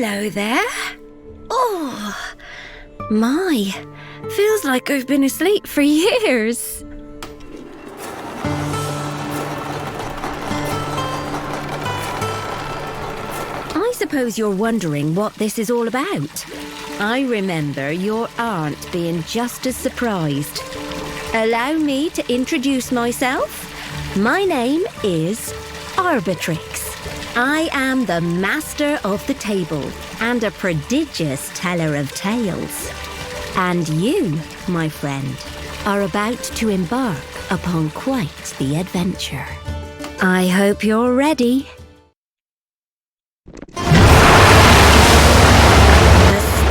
Hello there. Oh, my. Feels like I've been asleep for years. I suppose you're wondering what this is all about. I remember your aunt being just as surprised. Allow me to introduce myself. My name is Arbitrix. I am the master of the table and a prodigious teller of tales. And you, my friend, are about to embark upon quite the adventure. I hope you're ready. The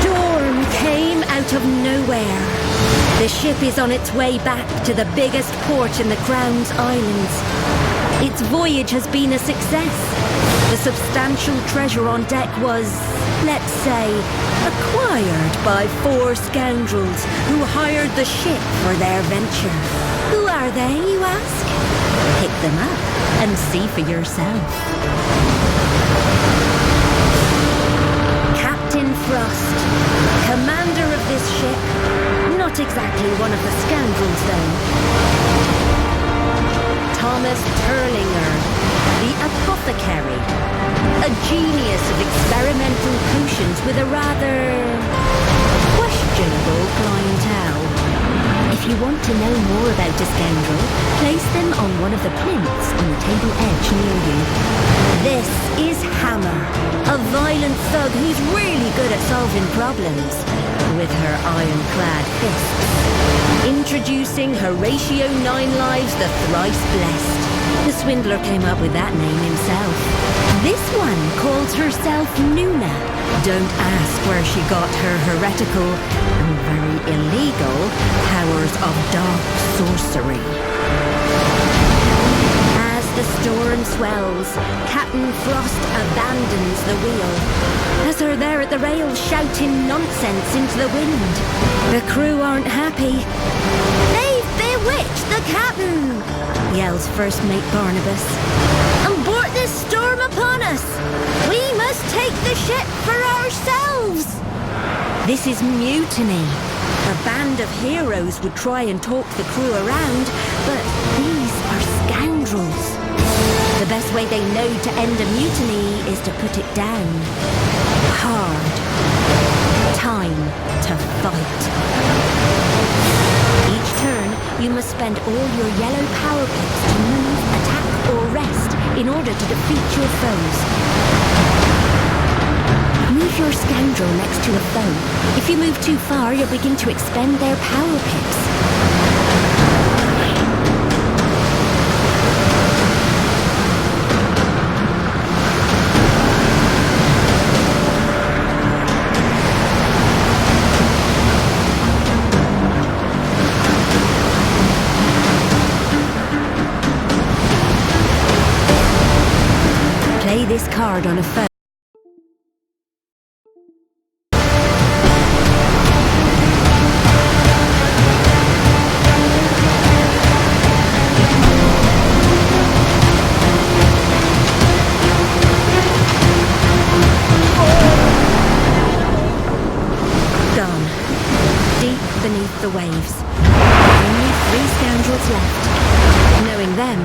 storm came out of nowhere. The ship is on its way back to the biggest port in the Crown's Islands. Its voyage has been a success. The substantial treasure on deck was, let's say, acquired by 4 scoundrels who hired the ship for their venture. Who are they, you ask? Pick them up and see for yourself. Captain Frost, commander of this ship. Not exactly one of the scoundrels, though. Thomas Turlinger, the apothecary, a genius of experimental potions with a rather questionable clientele. If you want to know more about a scoundrel, place them on one of the plinths on the table edge near you. This is Hammer, a violent thug who's really good at solving problems with her ironclad fists. Introducing Horatio Ninelives, the thrice blessed. The swindler came up with that name himself. This one calls herself Nuna. Don't ask where she got her heretical and very illegal powers of dark sorcery. As the storm swells, Captain Frost abandons the wheel. As her there at the rail shouting nonsense into the wind. The crew aren't happy. They've bewitched the captain, yells First Mate Barnabas. Abort this storm upon us! We must take the ship for ourselves! This is mutiny. A band of heroes would try and talk the crew around, but these are scoundrels. The best way they know to end a mutiny is to put it down. Hard. Time to fight. Each turn, you must spend all your yellow power pips to move, attack, or rest in order to defeat your foes. Move your scoundrel next to a foe. If you move too far, you'll begin to expend their power pips. Play this card on a foe. Gone. Deep beneath the waves. Only 3 scoundrels left. Knowing them,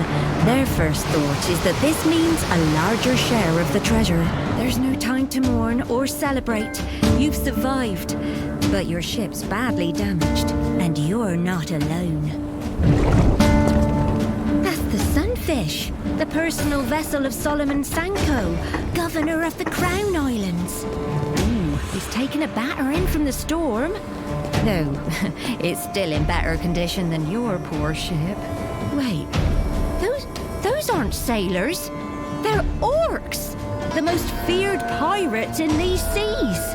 their first thought is that this means a larger share of the treasure. There's no time to mourn or celebrate. You've survived, but your ship's badly damaged, and you're not alone. That's the Sunfish, the personal vessel of Solomon Sanko, governor of the Crown Islands. Ooh, It's taken a battering from the storm. Though, it's still in better condition than your poor ship. Wait, those aren't sailors. They're orcs, the most feared pirates in these seas.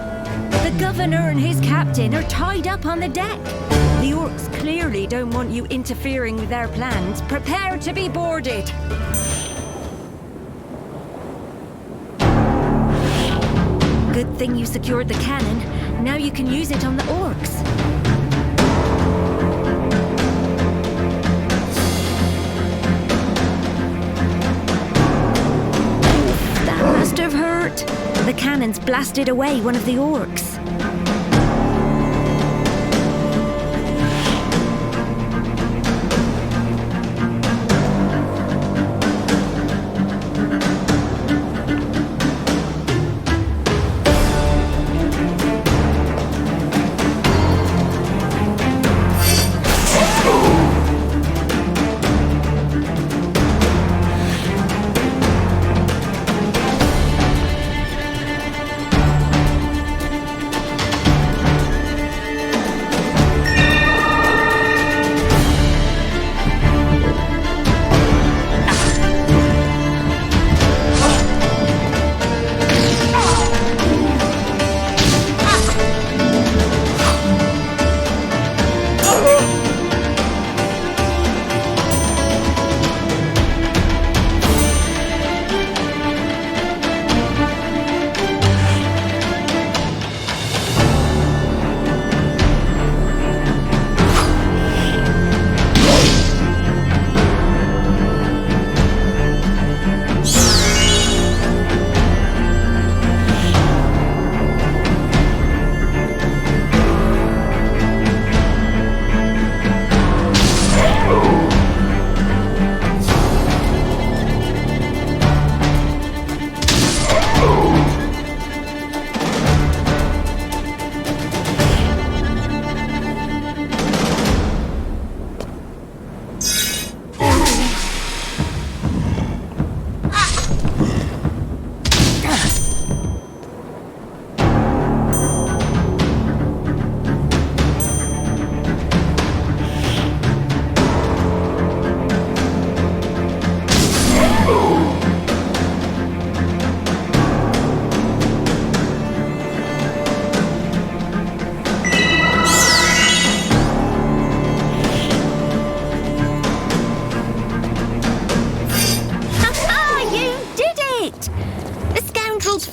The governor and his captain are tied up on the deck. The orcs clearly don't want you interfering with their plans. Prepare to be boarded. Good thing you secured the cannon. Now you can use it on the orcs. That must have hurt. The cannon's blasted away one of the orcs.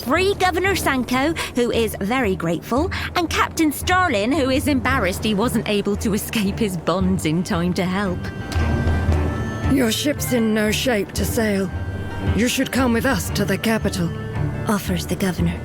Free Governor Sanko, who is very grateful, and Captain Starlin, who is embarrassed he wasn't able to escape his bonds in time to help. Your ship's in no shape to sail. You should come with us to the capital, offers the governor.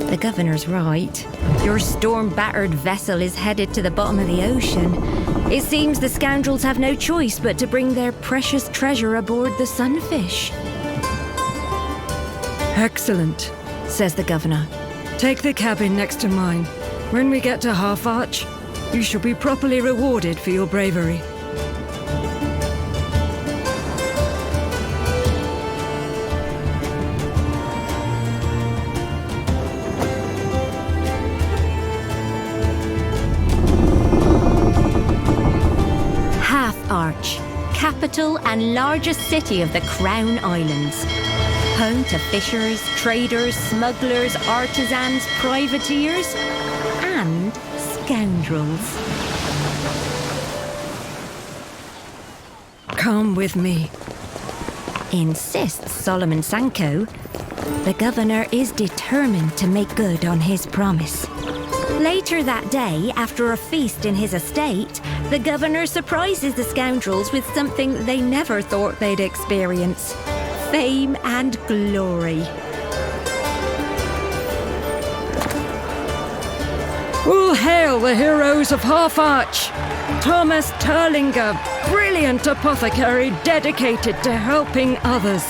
The governor's right. Your storm-battered vessel is headed to the bottom of the ocean. It seems the scoundrels have no choice but to bring their precious treasure aboard the Sunfish. Excellent, says the governor. Take the cabin next to mine. When we get to Half Arch, you shall be properly rewarded for your bravery. Half-Arch, capital and largest city of the Crown Islands. Home to fishers, traders, smugglers, artisans, privateers, and scoundrels. Come with me. Insists Solomon Sanko. The governor is determined to make good on his promise. Later that day, after a feast in his estate, the governor surprises the scoundrels with something they never thought they'd experience: fame and glory. All hail the heroes of Half-Arch! Thomas Turlinger, brilliant apothecary dedicated to helping others.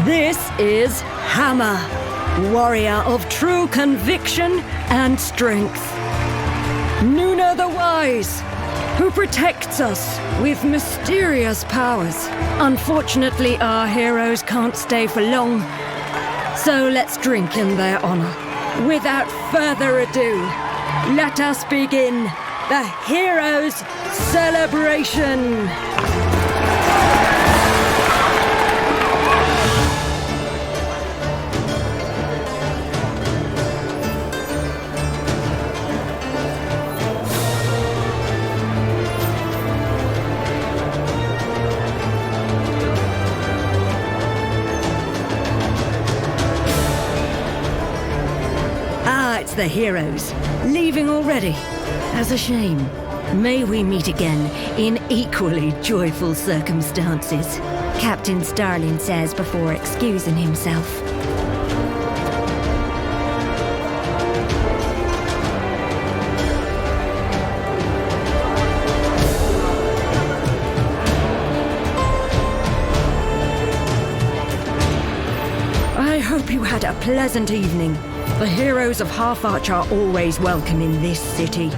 This is Hammer, warrior of true conviction and strength. Nuna the Wise, who protects us with mysterious powers. Unfortunately, our heroes can't stay for long, so let's drink in their honor. Without further ado, let us begin the Heroes' Celebration! It's the heroes. Leaving already? As a shame. May we meet again in equally joyful circumstances, Captain Starling says before excusing himself. I hope you had a pleasant evening. The heroes of Half-Arch are always welcome in this city,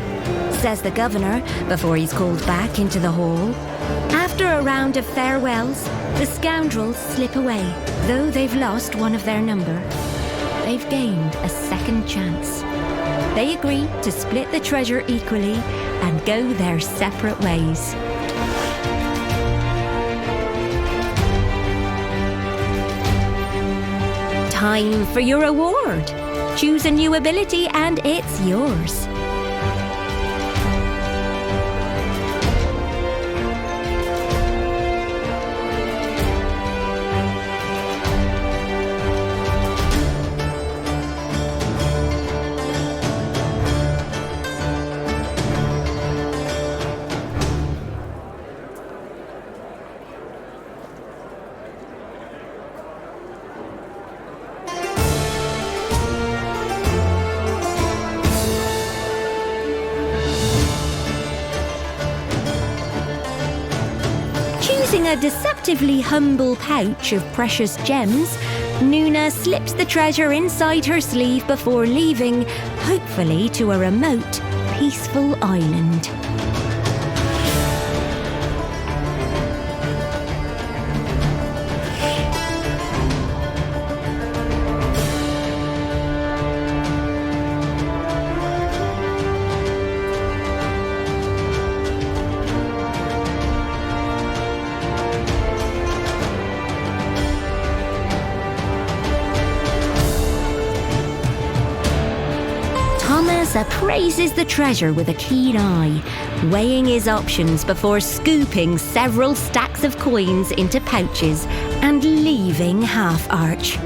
says the governor before he's called back into the hall. After a round of farewells, the scoundrels slip away. Though they've lost one of their number, they've gained a second chance. They agree to split the treasure equally and go their separate ways. Time for your award. Choose a new ability and it's yours. Using a deceptively humble pouch of precious gems, Nuna slips the treasure inside her sleeve before leaving, hopefully to a remote, peaceful island. Thomas appraises the treasure with a keen eye, weighing his options before scooping several stacks of coins into pouches and leaving Half-Arch.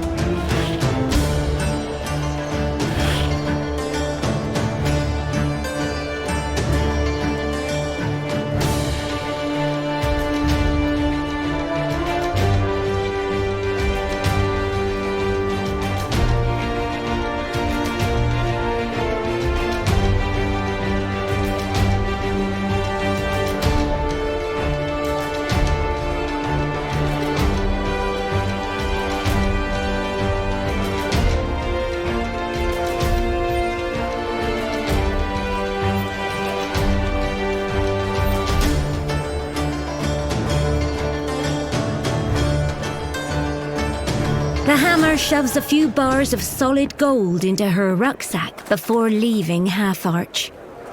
The hammer shoves a few bars of solid gold into her rucksack before leaving Half-Arch.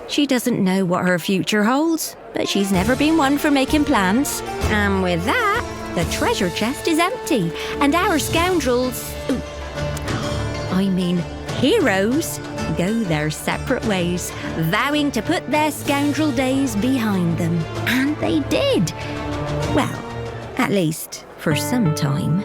She doesn't know what her future holds, but she's never been one for making plans. And with that, the treasure chest is empty, and our scoundrels, heroes, go their separate ways, vowing to put their scoundrel days behind them. And they did. Well, at least for some time.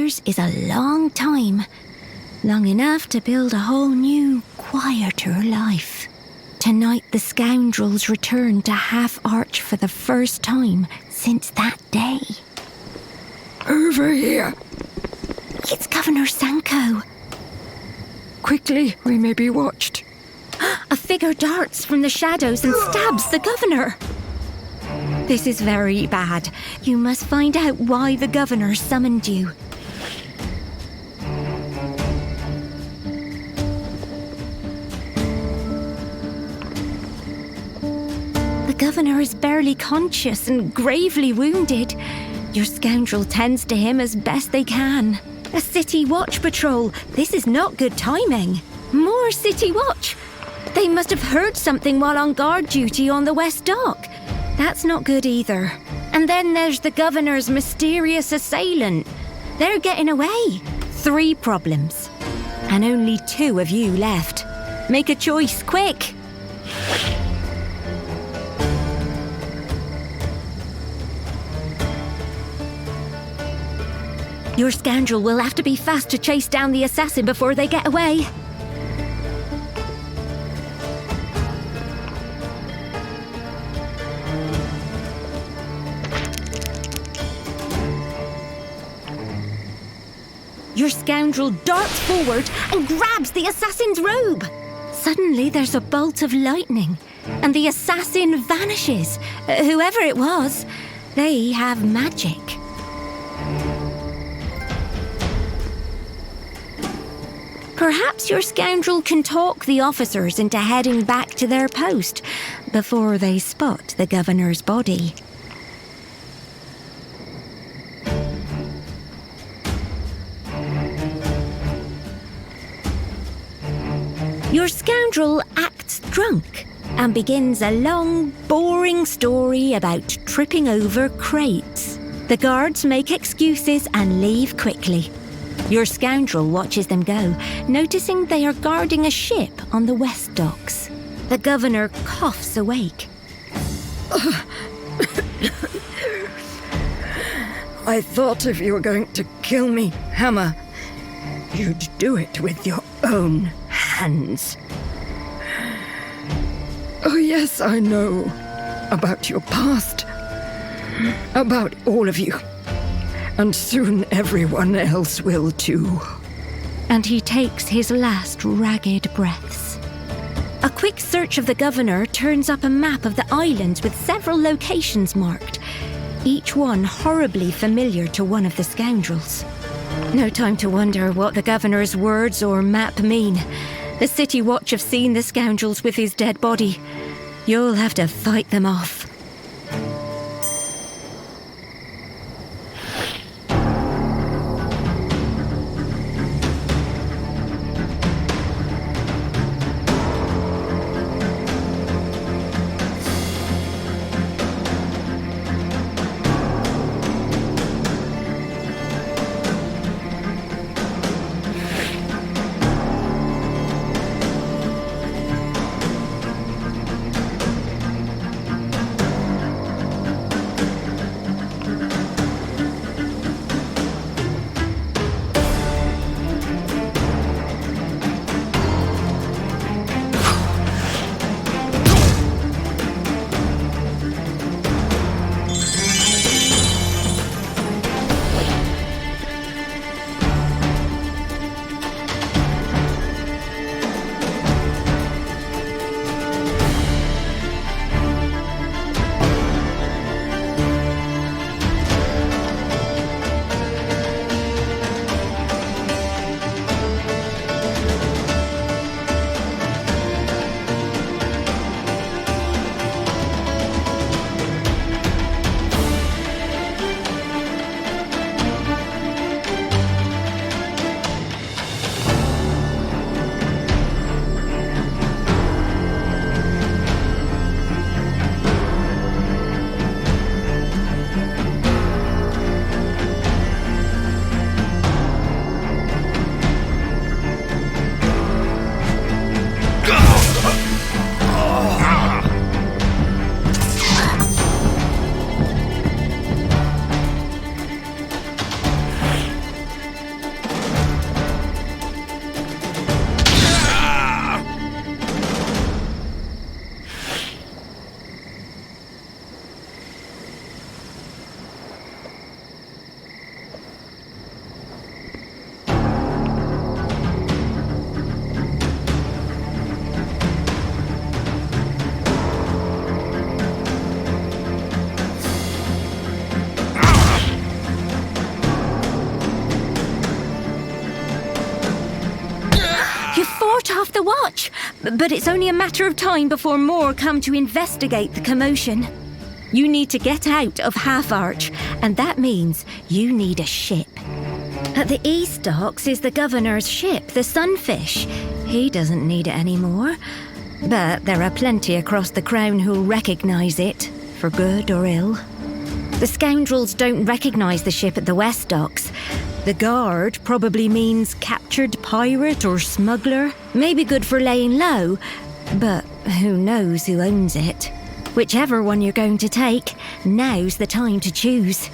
years is a long time. Long enough to build a whole new, quieter life. Tonight the scoundrels return to Half Arch for the first time since that day. Over here. It's Governor Sanko. Quickly, we may be watched. A figure darts from the shadows and stabs the governor. This is very bad. You must find out why the governor summoned you. The governor is barely conscious and gravely wounded. Your scoundrel tends to him as best they can. A city watch patrol. This is not good timing. More city watch. They must have heard something while on guard duty on the West Dock. That's not good either. And then there's the governor's mysterious assailant. They're getting away. 3 problems. And only 2 of you left. Make a choice, quick. Your scoundrel will have to be fast to chase down the assassin before they get away. Your scoundrel darts forward and grabs the assassin's robe. Suddenly there's a bolt of lightning, and the assassin vanishes. Whoever it was, they have magic. Perhaps your scoundrel can talk the officers into heading back to their post before they spot the governor's body. Your scoundrel acts drunk and begins a long, boring story about tripping over crates. The guards make excuses and leave quickly. Your scoundrel watches them go, noticing they are guarding a ship on the West Docks. The governor coughs awake. I thought if you were going to kill me, Hammer, you'd do it with your own hands. Oh yes, I know about your past, about all of you. And soon everyone else will too. And he takes his last ragged breaths. A quick search of the governor turns up a map of the islands with several locations marked, each one horribly familiar to one of the scoundrels. No time to wonder what the governor's words or map mean. The City Watch have seen the scoundrels with his dead body. You'll have to fight them off. off the watch, but it's only a matter of time before more come to investigate the commotion. You need to get out of Half Arch, and that means you need a ship. At the east docks is the governor's ship, the Sunfish. He doesn't need it anymore, but there are plenty across the Crown who'll recognise it, for good or ill. The scoundrels don't recognise the ship at the west docks. The guard probably means captured pirate or smuggler. Maybe good for laying low, but who knows who owns it. Whichever one you're going to take, now's the time to choose.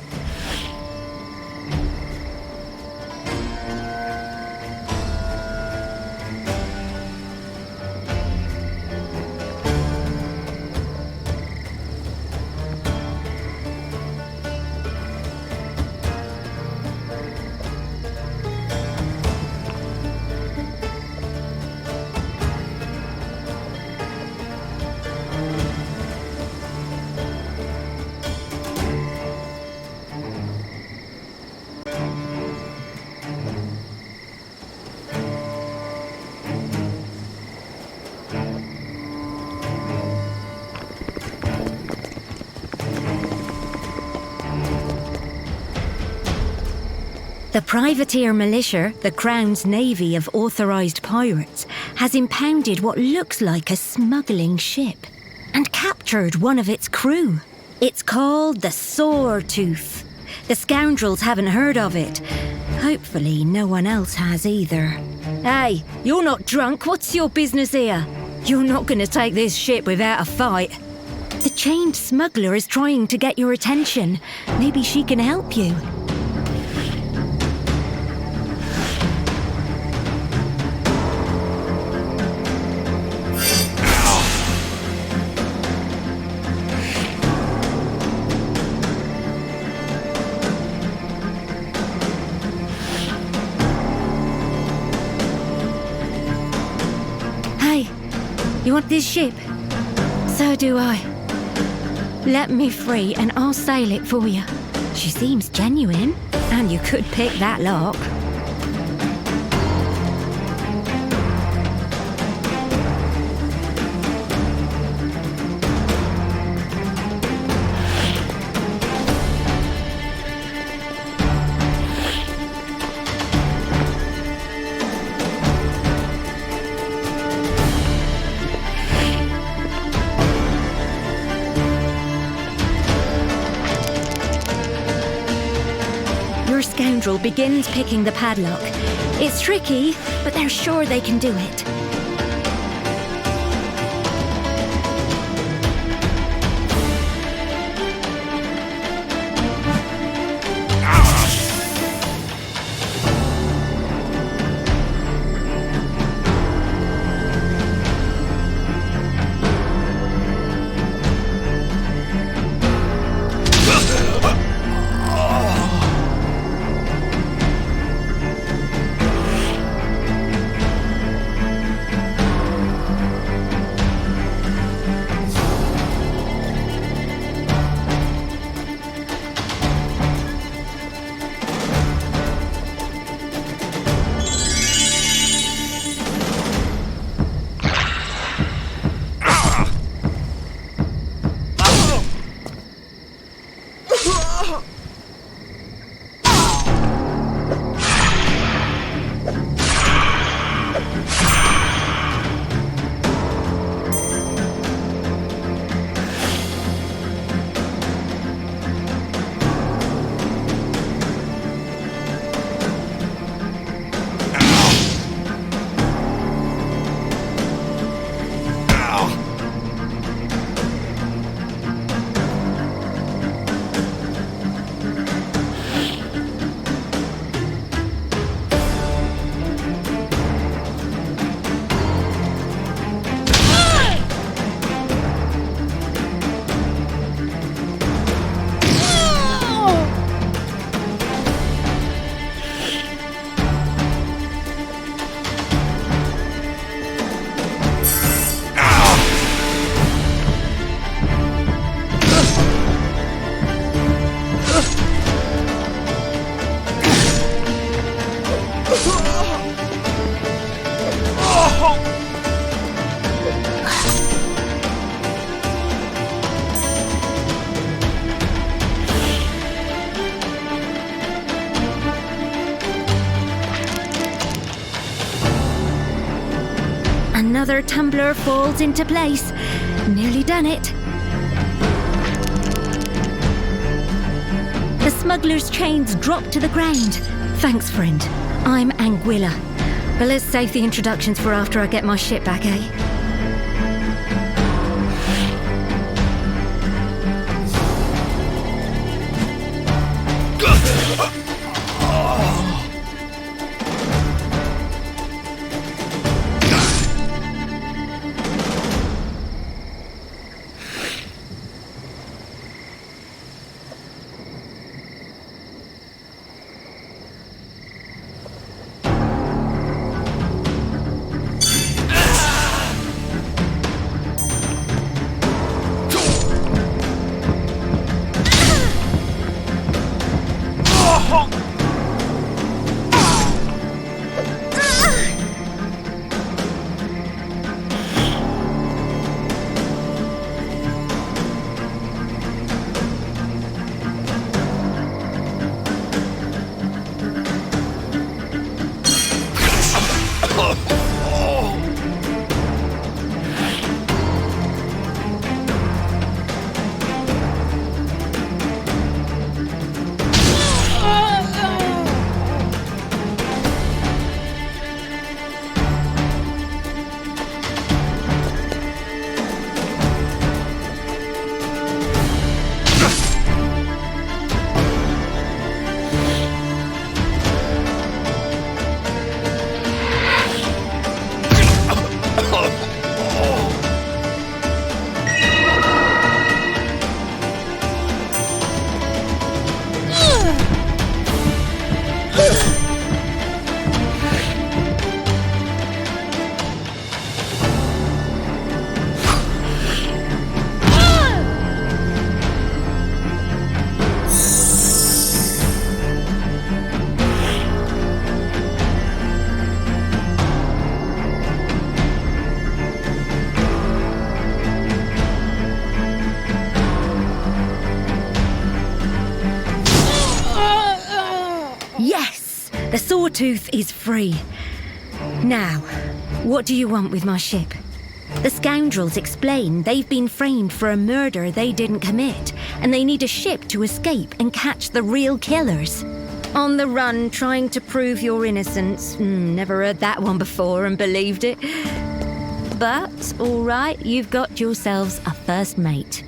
The privateer militia, the Crown's navy of authorised pirates, has impounded what looks like a smuggling ship and captured one of its crew. It's called the Sawtooth. The scoundrels haven't heard of it. Hopefully no one else has either. Hey, you're not drunk. What's your business here? You're not going to take this ship without a fight. The chained smuggler is trying to get your attention. Maybe she can help you. You want this ship? So do I. Let me free and I'll sail it for you. She seems genuine, and you could pick that lock. Scoundrel begins picking the padlock. It's tricky, but they're sure they can do it. Another tumbler falls into place. Nearly done it. The smuggler's chains drop to the ground. Thanks, friend. I'm Anguilla. But let's save the introductions for after I get my ship back, eh? The sawtooth is free. Now, what do you want with my ship? The scoundrels explain they've been framed for a murder they didn't commit, and they need a ship to escape and catch the real killers. On the run, trying to prove your innocence. Never heard that one before and believed it. But, all right, you've got yourselves a first mate.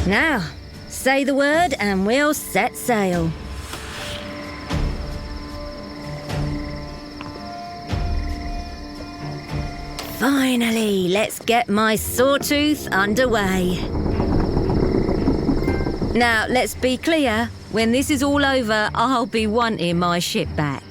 Now, say the word and we'll set sail. Finally, let's get my sawtooth underway. Now, let's be clear. When this is all over, I'll be wanting my ship back.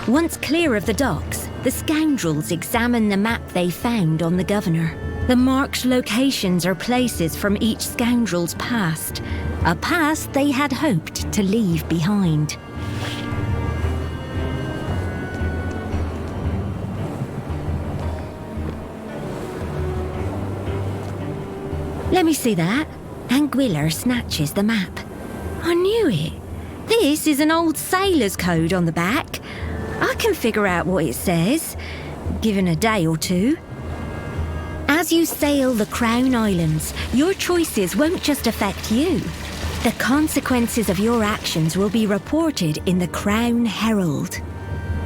Once clear of the docks, the scoundrels examine the map they found on the Governor. The marked locations are places from each scoundrel's past, a past they had hoped to leave behind. Let me see that. Anguilla snatches the map. I knew it. This is an old sailor's code on the back. I can figure out what it says, given a day or two. As you sail the Crown Islands, your choices won't just affect you. The consequences of your actions will be reported in the Crown Herald.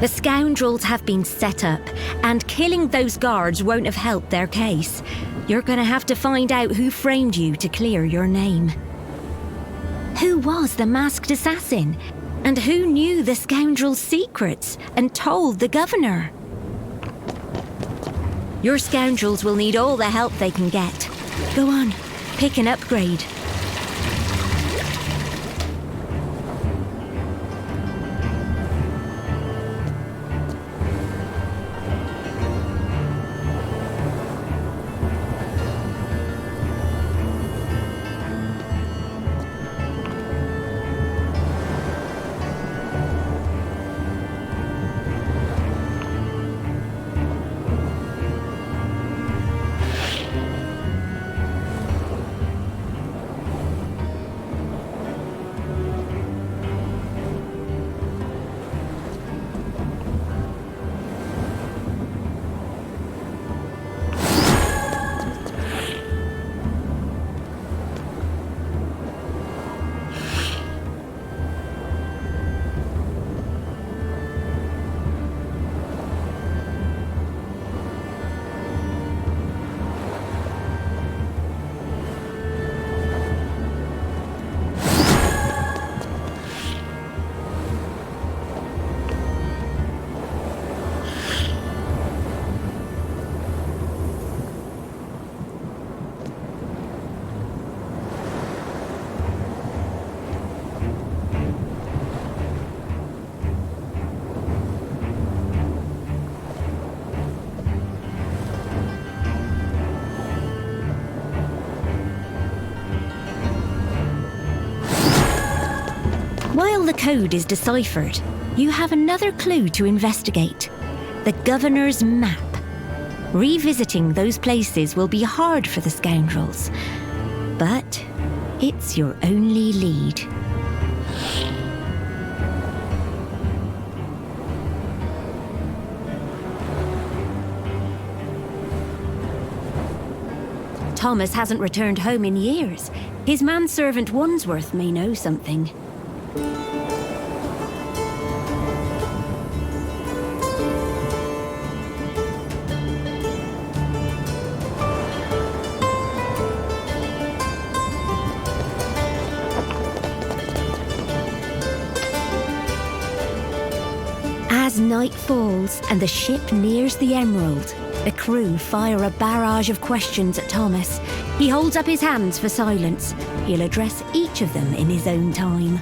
The scoundrels have been set up, and killing those guards won't have helped their case. You're gonna have to find out who framed you to clear your name. Who was the masked assassin? And who knew the scoundrels' secrets and told the Governor? Your scoundrels will need all the help they can get. Go on, pick an upgrade. While the code is deciphered, you have another clue to investigate. The Governor's map. Revisiting those places will be hard for the scoundrels, but it's your only lead. Thomas hasn't returned home in years. His manservant Wandsworth may know something. As night falls and the ship nears the Emerald, the crew fire a barrage of questions at Thomas. He holds up his hands for silence. He'll address each of them in his own time.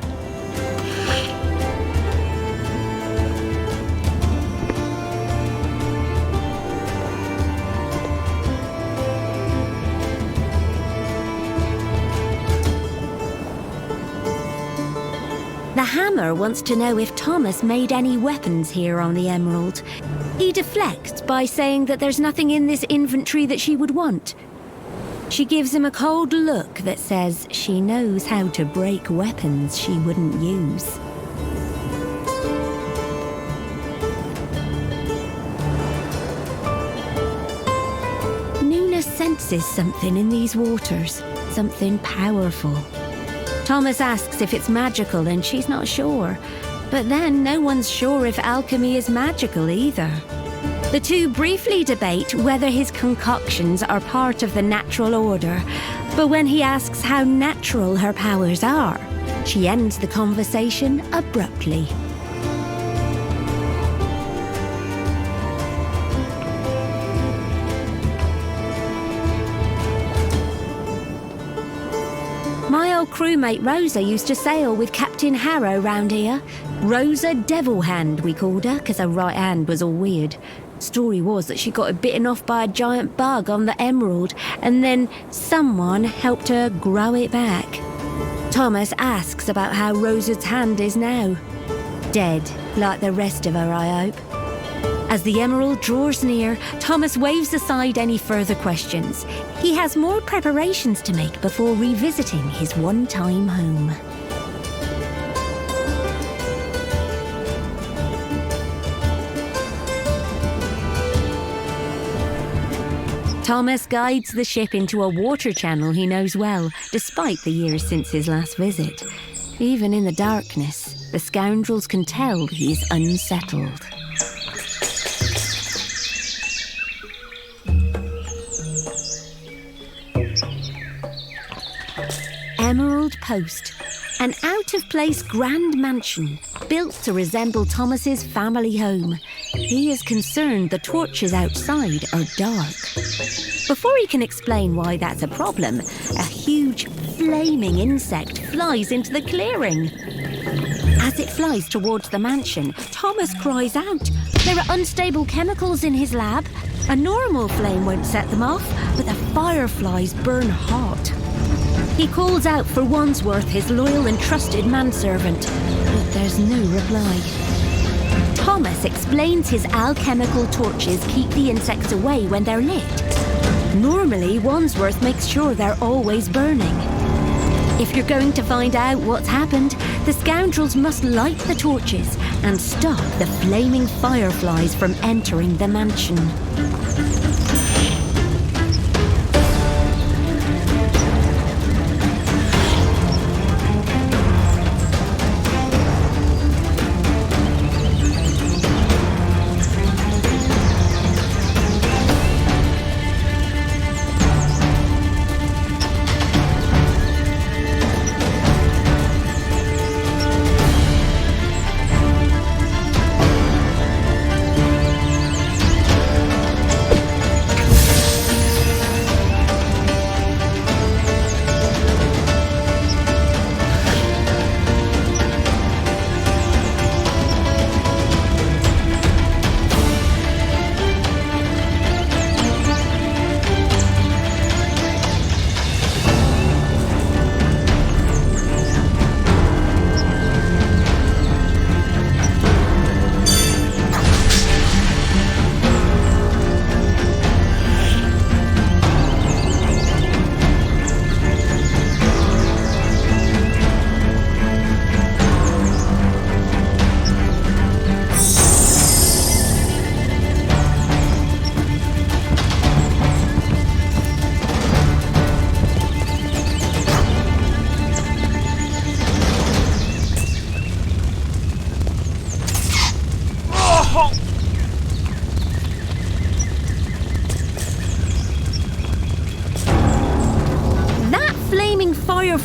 The Hammer wants to know if Thomas made any weapons here on the Emerald. He deflects by saying that there's nothing in this inventory that she would want. She gives him a cold look that says she knows how to break weapons she wouldn't use. Nuna senses something in these waters, something powerful. Thomas asks if it's magical and she's not sure. But then no one's sure if alchemy is magical either. The two briefly debate whether his concoctions are part of the natural order, but when he asks how natural her powers are, she ends the conversation abruptly. My old crewmate Rosa used to sail with Captain Harrow round here. Rosa Devil Hand, we called her, because her right hand was all weird. Story was that she got bitten off by a giant bug on the Emerald, and then someone helped her grow it back. Thomas asks about how Rosa's hand is now. Dead, like the rest of her, I hope. As the Emerald draws near, Thomas waves aside any further questions. He has more preparations to make before revisiting his one-time home. Thomas guides the ship into a water channel he knows well, despite the years since his last visit. Even in the darkness, the scoundrels can tell he's unsettled. Emerald Post, an out-of-place grand mansion built to resemble Thomas's family home. He is concerned the torches outside are dark. Before he can explain why that's a problem, a huge flaming insect flies into the clearing. As it flies towards the mansion, Thomas cries out. There are unstable chemicals in his lab. A normal flame won't set them off, but the fireflies burn hot. He calls out for Wandsworth, his loyal and trusted manservant, but there's no reply. Thomas explains his alchemical torches keep the insects away when they're lit. Normally, Wandsworth makes sure they're always burning. If you're going to find out what's happened, the scoundrels must light the torches and stop the flaming fireflies from entering the mansion.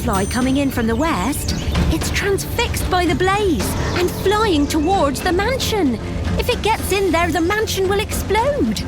firefly coming in from the west. It's transfixed by the blaze and flying towards the mansion. If it gets in there, the mansion will explode.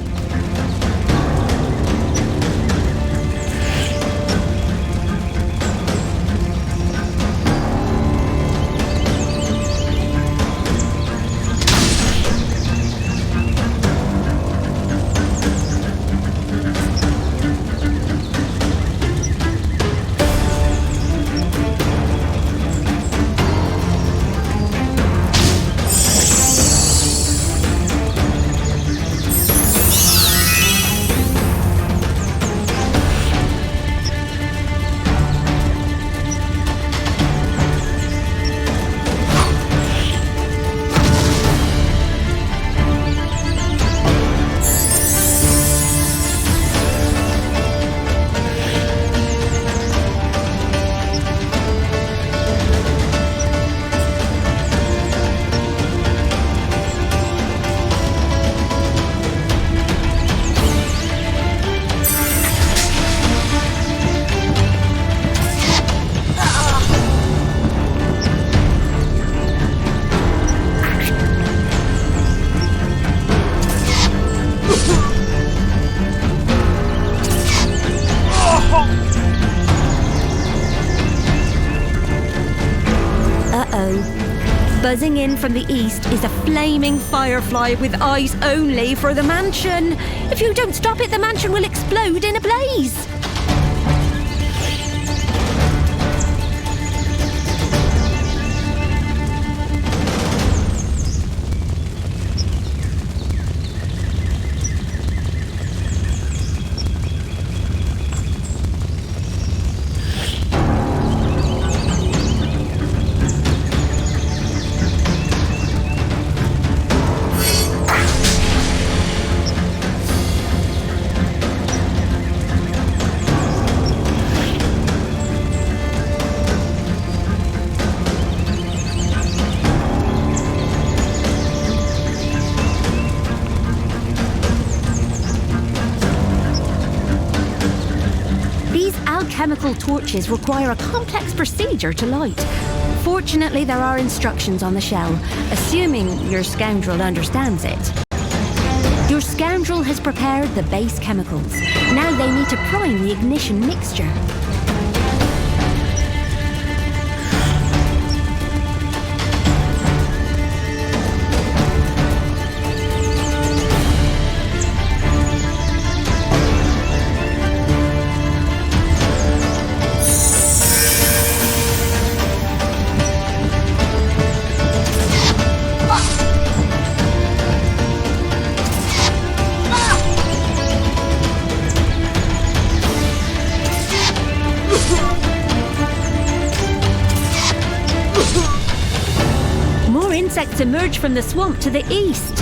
Buzzing in from the east is a flaming firefly with eyes only for the mansion. If you don't stop it, the mansion will explode in a blaze. Chemical torches require a complex procedure to light. Fortunately, there are instructions on the shell, assuming your scoundrel understands it. Your scoundrel has prepared the base chemicals. Now they need to prime the ignition mixture. Insects emerge from the swamp to the east.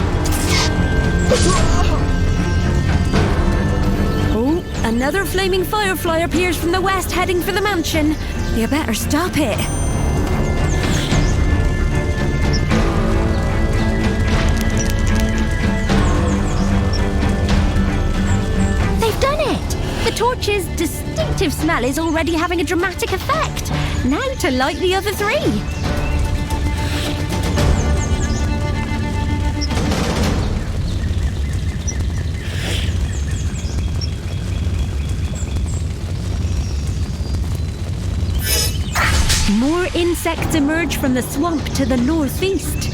Oh, another flaming firefly appears from the west, heading for the mansion. You better stop it. They've done it! The torch's distinctive smell is already having a dramatic effect. Now to light the other three. More insects emerge from the swamp to the northeast.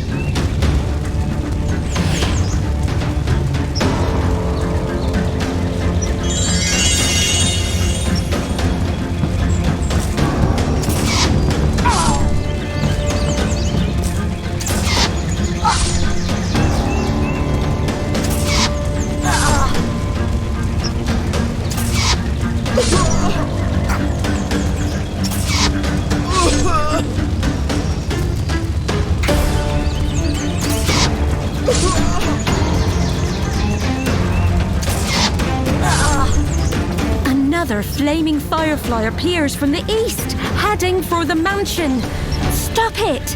Another flaming firefly appears from the east, heading for the mansion. Stop it!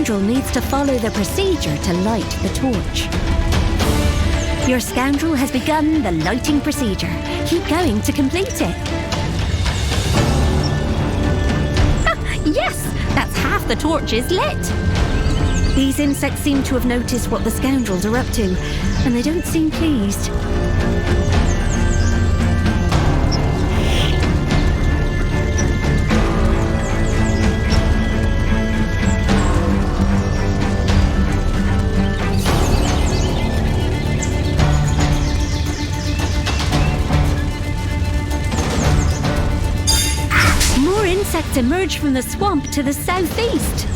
scoundrel needs to follow the procedure to light the torch. Your scoundrel has begun the lighting procedure. Keep going to complete it. Yes, that's half the torch is lit. These insects seem to have noticed what the scoundrels are up to, and they don't seem pleased. More insects emerge from the swamp to the southeast.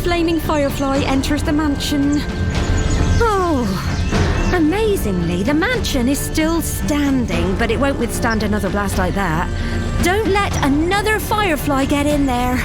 Flaming firefly enters the mansion. Oh, amazingly, the mansion is still standing, but it won't withstand another blast like that. Don't let another firefly get in there.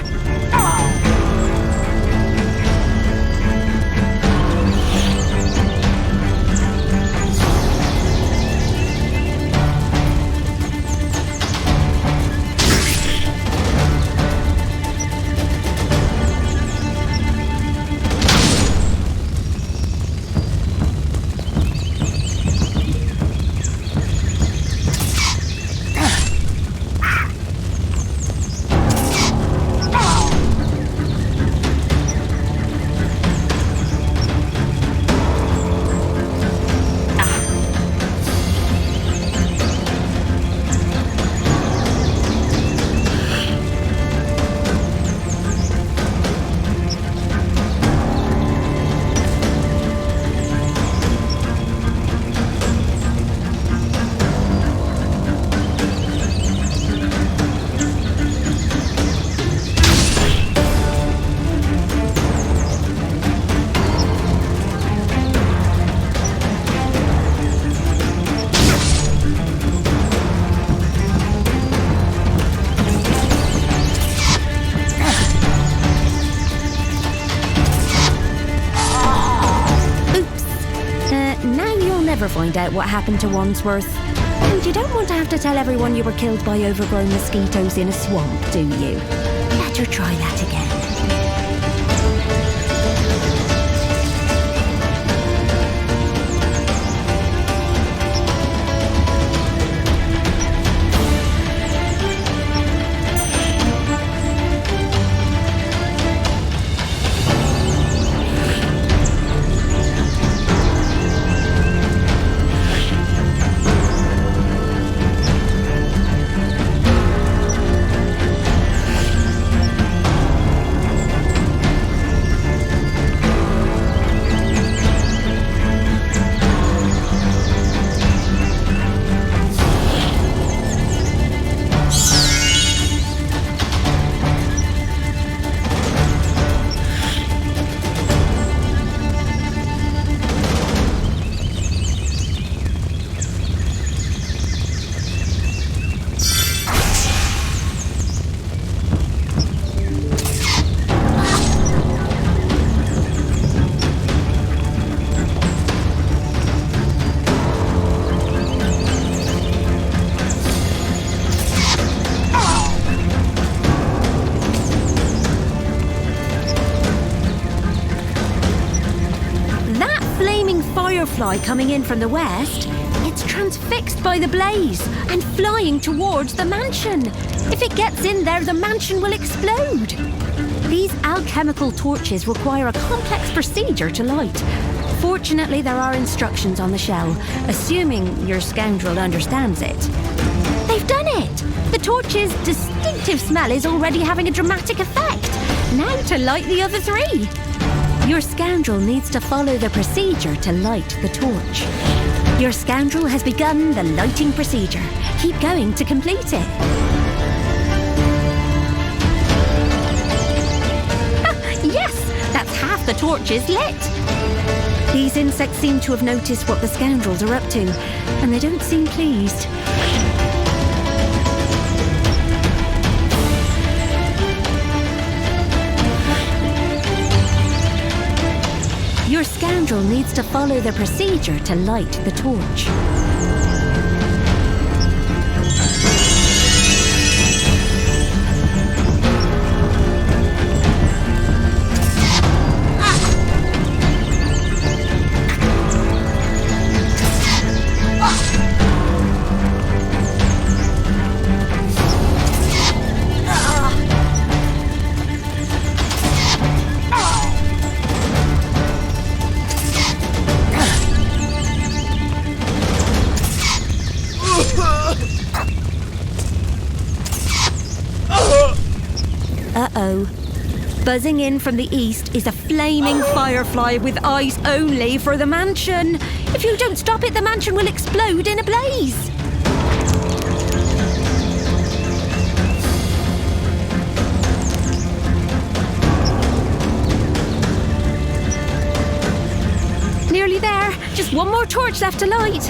Never find out what happened to Wandsworth. And you don't want to have to tell everyone you were killed by overgrown mosquitoes in a swamp, do you? Better try that again. firefly coming in from the west, it's transfixed by the blaze and flying towards the mansion. If it gets in there, the mansion will explode. These alchemical torches require a complex procedure to light. Fortunately, there are instructions on the shell, assuming your scoundrel understands it. They've done it! The torch's distinctive smell is already having a dramatic effect. Now to light the other three. Your scoundrel needs to follow the procedure to light the torch. Your scoundrel has begun the lighting procedure. Keep going to complete it. Yes! That's half the torch is lit! These insects seem to have noticed what the scoundrels are up to, and they don't seem pleased. Your scoundrel needs to follow the procedure to light the torch. Uh-oh. Buzzing in from the east is a flaming firefly with eyes only for the mansion. If you don't stop it, the mansion will explode in a blaze. Nearly there. Just one more torch left to light.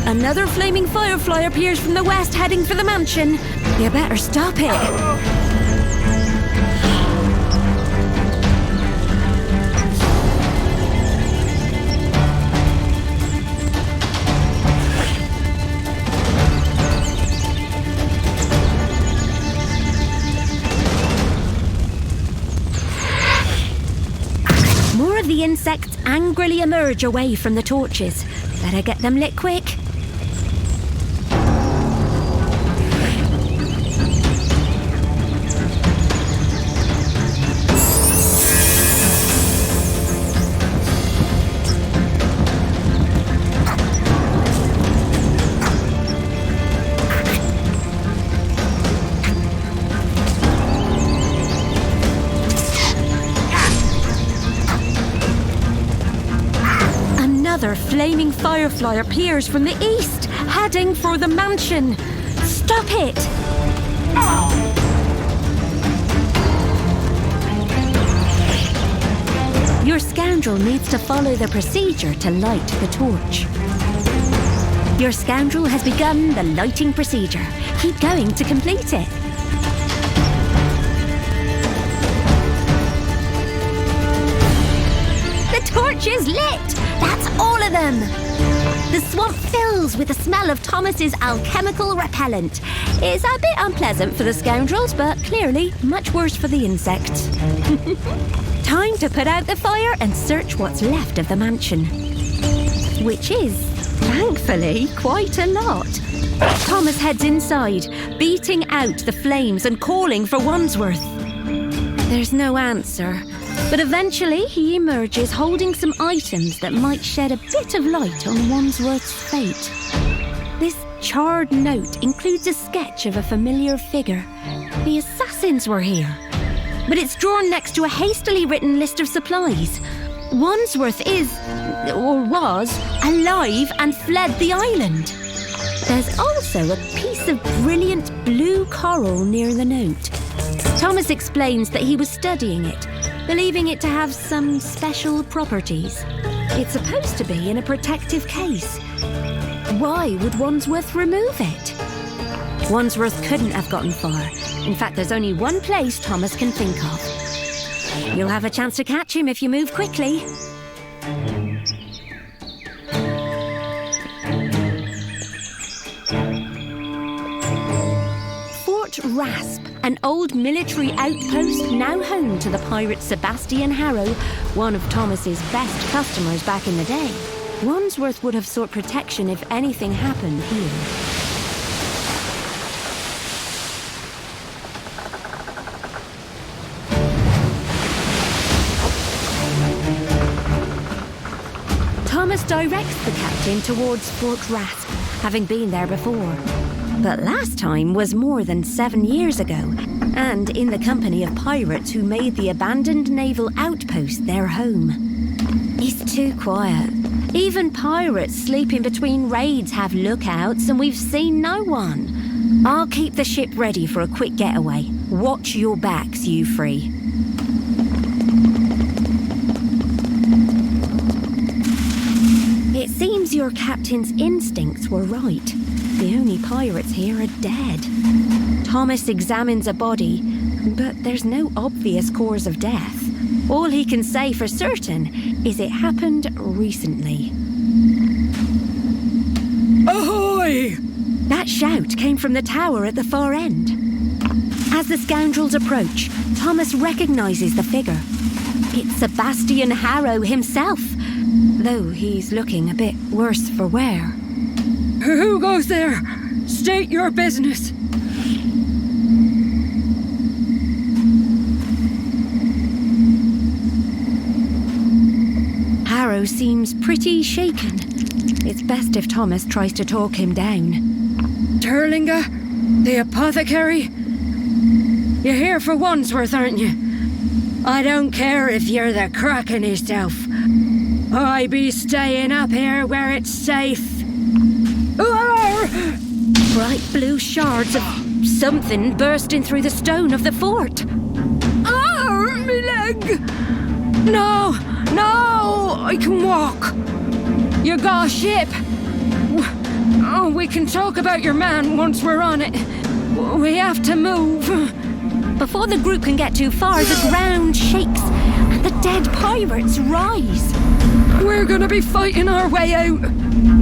Another flaming firefly appears from the west, heading for the mansion. You better stop it. More of the insects angrily emerge away from the torches. Better get them lit quick. Another flaming firefly appears from the east, heading for the mansion. Stop it! Your scoundrel needs to follow the procedure to light the torch. Your scoundrel has begun the lighting procedure. Keep going to complete it. The torch is lit! That's all of them! The swamp fills with the smell of Thomas's alchemical repellent. It's a bit unpleasant for the scoundrels, but clearly much worse for the insects. Time to put out the fire and search what's left of the mansion. Which is Thankfully, quite a lot. Thomas heads inside, beating out the flames and calling for Wandsworth. There's no answer, but eventually he emerges holding some items that might shed a bit of light on Wandsworth's fate. This charred note includes a sketch of a familiar figure. The assassins were here. But it's drawn next to a hastily written list of supplies. Wandsworth is, or was, alive and fled the island. There's also a piece of brilliant blue coral near the note. Thomas explains that he was studying it, believing it to have some special properties. It's supposed to be in a protective case. Why would Wandsworth remove it? Wandsworth couldn't have gotten far. In fact, there's only one place Thomas can think of. You'll have a chance to catch him if you move quickly. Fort Rasp, an old military outpost now home to the pirate Sebastian Harrow, one of Thomas's best customers back in the day. Wandsworth would have sought protection if anything happened here. Thomas directs the captain towards Fort Rasp, having been there before. But last time was more than 7 years ago, and in the company of pirates who made the abandoned naval outpost their home. He's too quiet. Even pirates sleeping between raids have lookouts, and we've seen no one. I'll keep the ship ready for a quick getaway. Watch your backs, you three. It seems your captain's instincts were right. The only pirates here are dead. Thomas examines a body, but there's no obvious cause of death. All he can say for certain is it happened recently. Ahoy! That shout came from the tower at the far end. As the scoundrels approach, Thomas recognizes the figure. It's Sebastian Harrow himself, though he's looking a bit worse for wear. Who goes there? State your business. Harrow seems pretty shaken. It's best if Thomas tries to talk him down. Terlinga? The apothecary? You're here for Wandsworth, aren't you? I don't care if you're the Kraken yourself. I be staying up here where it's safe. Bright blue shards of something bursting through the stone of the fort. Me leg! No! I can walk. You got a ship. Oh, we can talk about your man once we're on it. We have to move. Before the group can get too far, the ground shakes and the dead pirates rise. We're gonna be fighting our way out.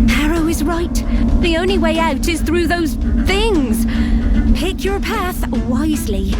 Harrow is right. The only way out is through those things. Pick your path wisely.